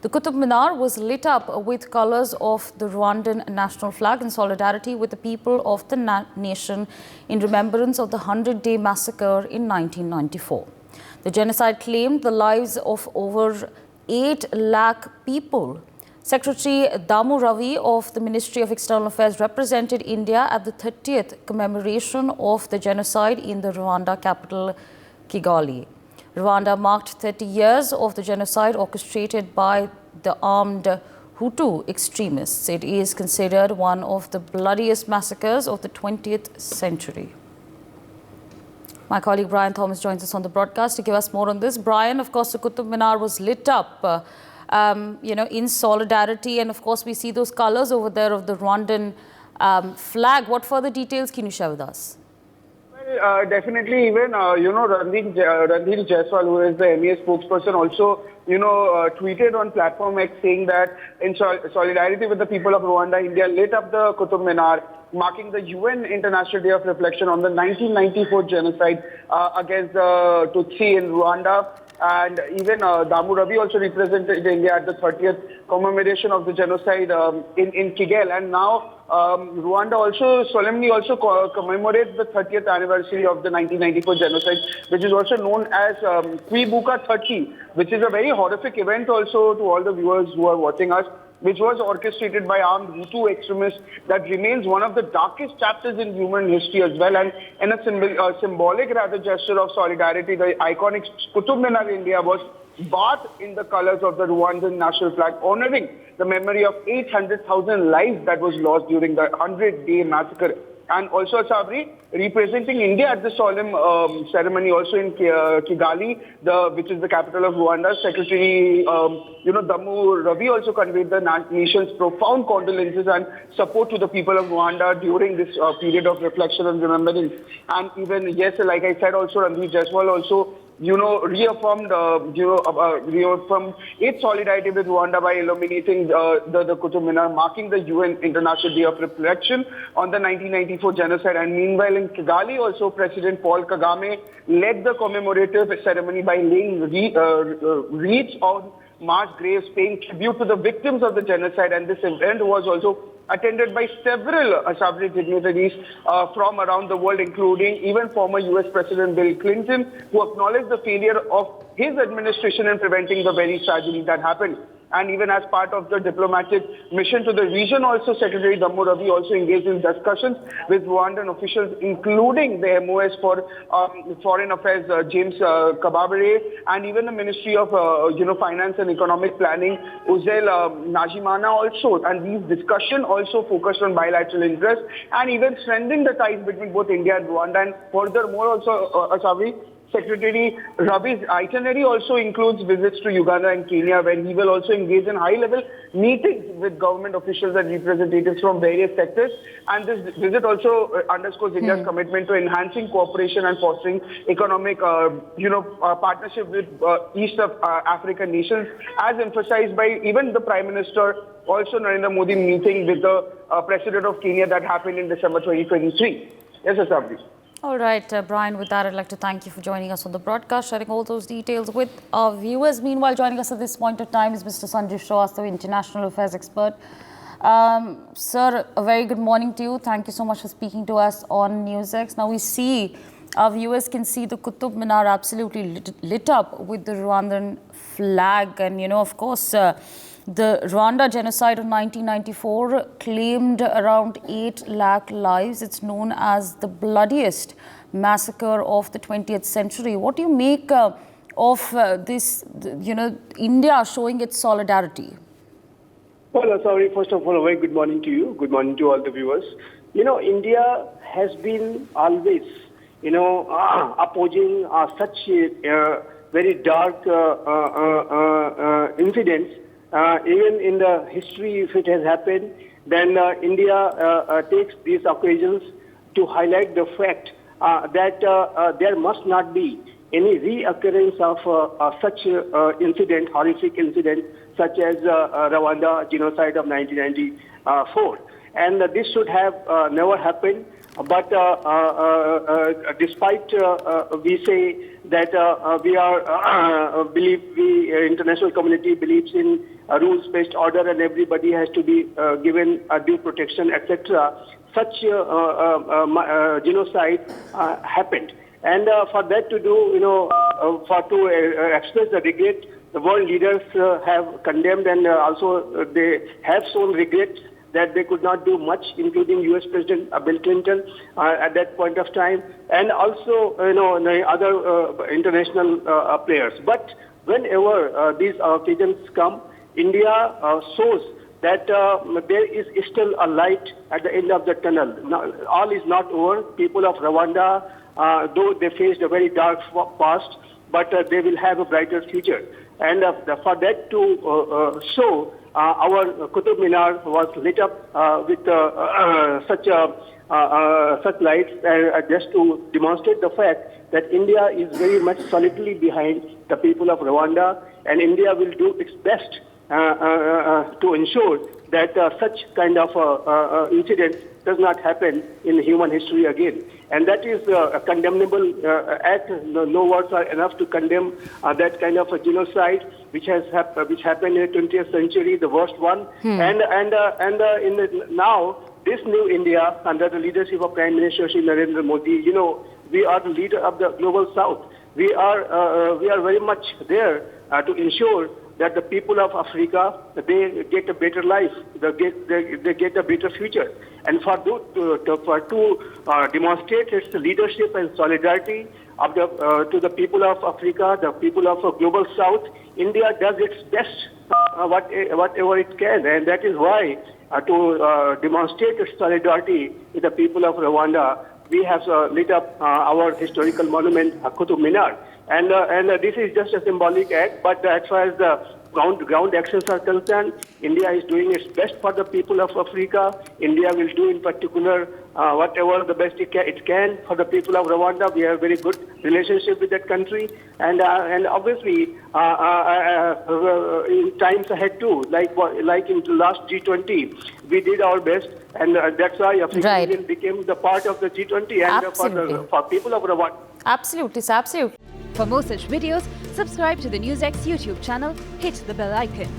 The Qutub Minar was lit up with colours of the Rwandan national flag in solidarity with the people of the nation in remembrance of the 100-day massacre in 1994. The genocide claimed the lives of over 8 lakh people. Secretary Damu Ravi of the Ministry of External Affairs represented India at the 30th commemoration of the genocide in the Rwanda capital, Kigali. Rwanda marked 30 years of the genocide orchestrated by the armed Hutu extremists. It is considered one of the bloodiest massacres of the 20th century. My colleague Brian Thomas joins us on the broadcast to give us more on this. Brian, of course, the Qutub Minar was lit up in solidarity. And of course, we see those colors over there of the Rwandan flag. What further details can you share with us? Well, definitely, even, Ranveer Jaiswal, who is the MEA spokesperson, also, tweeted on Platform X saying that in solidarity with the people of Rwanda, India lit up the Qutub Minar, marking the UN International Day of Reflection on the 1994 genocide against the Tutsi in Rwanda. And even Damu Ravi also represented India at the 30th commemoration of the genocide in Kigali. And now Rwanda also solemnly commemorates the 30th anniversary of the 1994 genocide, which is also known as Kwibuka 30, which is a very horrific event also to all the viewers who are watching us, which was orchestrated by armed Hutu extremists that remains one of the darkest chapters in human history as well. And in a symbolic gesture of solidarity, the iconic Qutub Minar India was bathed in the colors of the Rwandan national flag, honoring the memory of 800,000 lives that was lost during the 100-day massacre. And also, Sabri, representing India at the solemn ceremony also in Kigali, which is the capital of Rwanda, Secretary Damu Ravi also conveyed the nation's profound condolences and support to the people of Rwanda during this period of reflection and remembrance. And even, yes, like I said, also Ranveer Jaiswal also reaffirmed its solidarity with Rwanda by illuminating the Qutub Minar, marking the UN International Day of Reflection on the 1994 genocide. And meanwhile, in Kigali, also President Paul Kagame led the commemorative ceremony by laying wreaths on mass graves, paying tribute to the victims of the genocide. And this event was also attended by several Sabri dignitaries from around the world, including even former US President Bill Clinton, who acknowledged the failure of his administration in preventing the very tragedy that happened. And even as part of the diplomatic mission to the region, also Secretary Damu Ravi also engaged in discussions with Rwandan officials, including the MOS for Foreign Affairs, James Kababere, and even the Ministry of Finance and Economic Planning, Uzel Najimana also. And these discussions also focused on bilateral interests and even strengthening the ties between both India and Rwanda. And furthermore, also, Asavi, Secretary Ravi's itinerary also includes visits to Uganda and Kenya, where he will also engage in high-level meetings with government officials and representatives from various sectors. And this visit also underscores India's commitment to enhancing cooperation and fostering economic, partnership with East of African nations, as emphasized by even the Prime Minister, also Narendra Modi, meeting with the President of Kenya that happened in December 2023. Yes, Asabri. All right, Brian, with that, I'd like to thank you for joining us on the broadcast, sharing all those details with our viewers. Meanwhile, joining us at this point of time is Mr. Sanjay Srivastava, international affairs expert. Sir, a very good morning to you. Thank you so much for speaking to us on NewsX. Now, we see, our viewers can see the Qutub Minar absolutely lit up with the Rwandan flag. And, of course, the Rwanda genocide of 1994 claimed around 8 lakh lives. It's known as the bloodiest massacre of the 20th century. What do you make of this, India showing its solidarity? Well, sorry, first of all, a very good morning to you. Good morning to all the viewers. India has been always, opposing such very dark incidents. Even in the history, if it has happened, then India takes these occasions to highlight the fact that there must not be any reoccurrence of such incident, horrific incident, such as Rawanda genocide of 1994. And this should have never happened. But despite we say that international community believes in a rules-based order and everybody has to be given due protection, etc. Such genocide happened. And for that to do, express the regret, the world leaders have condemned and also they have shown regret that they could not do much, including U.S. President Bill Clinton at that point of time, and also the other international players. But whenever these occasions come, India shows that there is still a light at the end of the tunnel. Now, all is not over. People of Rawanda, though they faced a very dark past, but they will have a brighter future. And for that to show, our Qutub Minar was lit up with such lights just to demonstrate the fact that India is very much solidly behind the people of Rawanda, and India will do its best to ensure that such kind of incident does not happen in human history again. And that is a condemnable act. No words are enough to condemn that kind of a genocide which happened in the 20th century, the worst one. And now this new India, under the leadership of Prime Minister Shri Narendra Modi, we are the leader of the global South. We are very much there to ensure that the people of Africa, they get a better life, they get a better future. And to demonstrate its leadership and solidarity to the people of Africa, the people of global South, India does its best, whatever it can. And that is why, to demonstrate its solidarity with the people of Rawanda, we have lit up our historical monument, Qutub Minar. And this is just a symbolic act, but as far as the ground actions are concerned, India is doing its best for the people of Africa. India will do in particular whatever the best it can for the people of Rawanda. We have a very good relationship with that country. And obviously, in times ahead too, like in the last G20, we did our best. And that's why African Union became the part of the G20 and for people of Rawanda. Absolutely, absolutely. For more such videos, subscribe to the NewsX YouTube channel, hit the bell icon.